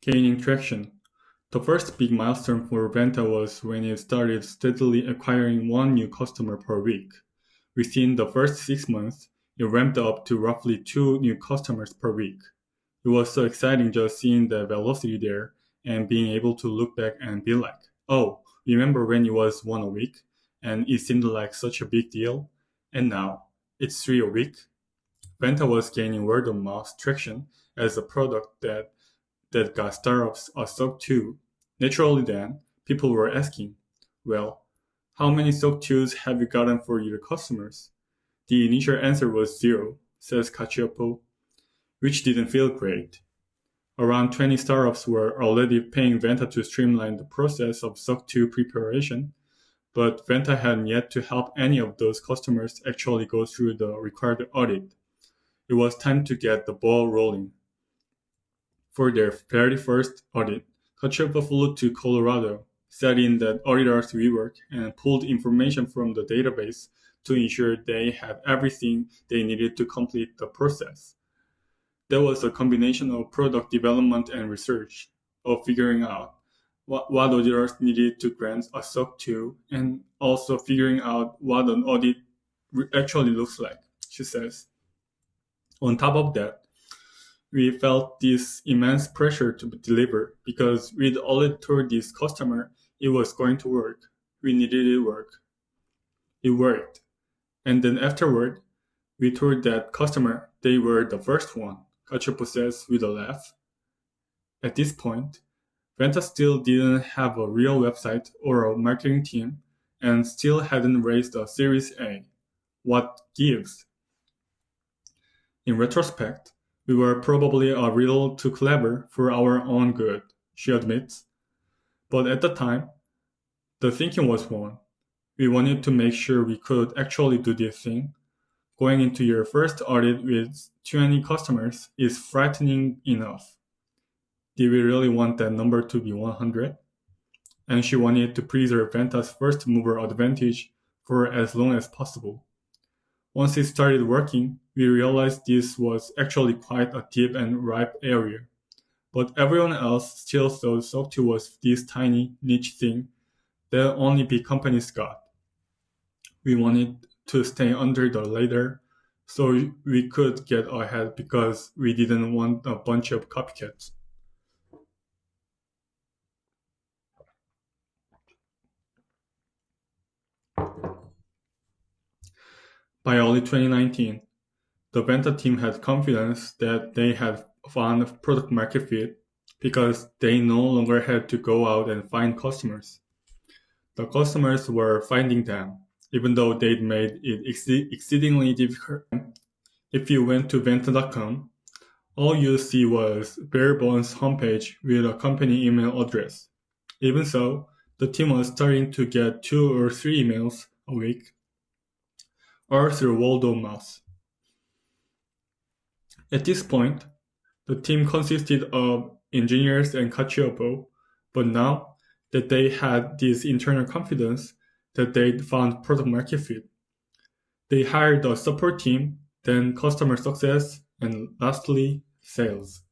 Gaining traction. The first big milestone for Vanta was when it started steadily acquiring one new customer per week. Within the first 6 months, it ramped up to roughly two new customers per week. It was so exciting just seeing the velocity there and being able to look back and be like, oh, remember when it was one a week? And it seemed like such a big deal? And now, it's three a week? Vanta was gaining word of mouth traction as a product that got startups a SOC 2. Naturally then, people were asking, well, how many SOC 2s have you gotten for your customers? The initial answer was zero, says Cacioppo, which didn't feel great. Around 20 startups were already paying Vanta to streamline the process of SOC 2 preparation, but Vanta hadn't yet to help any of those customers actually go through the required audit. It was time to get the ball rolling. For their very first audit, Cacioppo flew to Colorado, sat in that auditor's WeWork, and pulled information from the database to ensure they had everything they needed to complete the process. That was a combination of product development and research, of figuring out what auditors needed to grant a SOC 2, and also figuring out what an audit actually looks like, she says. On top of that, we felt this immense pressure to deliver because we'd already told this customer it was going to work. We needed it to work. It worked. And then afterward, we told that customer they were the first one, Cacioppo says with a laugh. At this point, Vanta still didn't have a real website or a marketing team and still hadn't raised a Series A. What gives? In retrospect, we were probably a little too clever for our own good, she admits. But at the time, the thinking was one. We wanted to make sure we could actually do this thing. Going into your first audit with 20 customers is frightening enough. Did we really want that number to be 100? And she wanted to preserve Vanta's first mover advantage for as long as possible. Once it started working, we realized this was actually quite a deep and ripe area. But everyone else still thought SOC 2 was this tiny niche thing that only big companies got. We wanted to stay under the radar so we could get ahead because we didn't want a bunch of copycats. By early 2019, the Vanta team had confidence that they had found product market fit because they no longer had to go out and find customers. The customers were finding them, even though they'd made it exceedingly difficult. If you went to Vanta.com, all you see was bare bones homepage with a company email address. Even so, the team was starting to get 2 or 3 emails a week, or through word of mouth. At this point, the team consisted of engineers and Cacioppo, but now that they had this internal confidence that they'd found product market fit, they hired a support team, then customer success, and lastly, sales.